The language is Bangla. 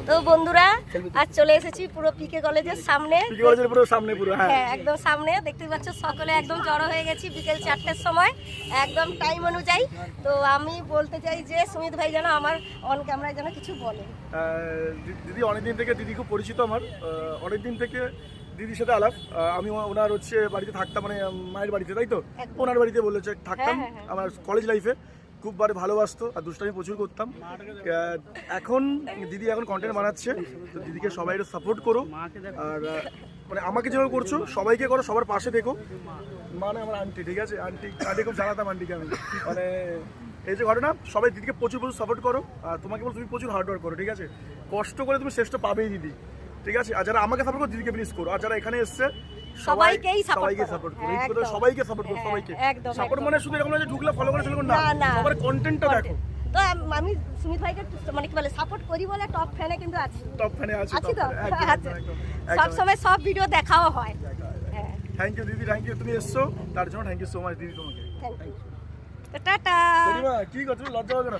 তো বন্ধুরা আজ চলে এসেছি পুরো পিকে কলেজের সামনে, হ্যাঁ একদম সামনে। দেখতে পাচ্ছ সকলে একদম জড়ো হয়ে গেছি বিকেল 4টের সময় একদম টাইম অনুযায়ী। তো আমি বলতে চাই যে সুমিত ভাই যেন আমার অন ক্যামেরায় যেন কিছু বলে। দিদি অনেকদিন থেকে, দিদি খুব পরিচিত আমার, অনেকদিন থেকে দিদির সাথে আলাপ। আমি ওনার হচ্ছে বাড়িতে থাকতাম, মানে মায়ের বাড়িতে, তাই তো? ওনার বাড়িতে বলেছে থাকতাম আমার কলেজ লাইফে। খুব ভালোবাসতো আর দুষ্টামি প্রচুর করতাম। এখন দিদি এখন কন্টেন্ট বানাচ্ছে, তো দিদিকে সবাই একটু সাপোর্ট করো। আর মানে আমাকে যেভাবে করছো সবাইকে করো, সবার পাশে দেখো। মানে আমার আন্টি, ঠিক আছে, আন্টি খুব জানাতাম আন্টিকে আমি। মানে এই যে ঘটনা, সবাই দিদিকে প্রচুর সাপোর্ট করো। আর তোমাকে বল তুমি প্রচুর হার্ডওয়ার্ক করো, ঠিক আছে? কষ্ট করে তুমি শ্রেষ্ঠ পাবেই দিদি, ঠিক আছে? আর যারা আমাকে সাপোর্ট করো দিদিকে প্লিজ করো। আর যারা এখানে এসছে সবাইকে সাপোর্ট করো, সবাইকে সাপোর্ট করো, সবাইকে সাপোর্ট। মানে শুধু এরকম না যে ঢুকলে ফলো করে চলে না, সবার কন্টেন্টটা দেখো। তো আমি সুমিত ভাইকে মানে কি বলে সাপোর্ট করি বলে টপ ফ্যানে কিন্তু আছি, টপ ফ্যানে আছি তো সব সময় সব ভিডিও দেখাও হয়। থ্যাংক ইউ দিদি, থ্যাংক ইউ, তুমি এসছো তার জন্য থ্যাংক ইউ সো মাচ দিদি তোমাকে। টাটা। কি করছো, লজ্জা হবে না?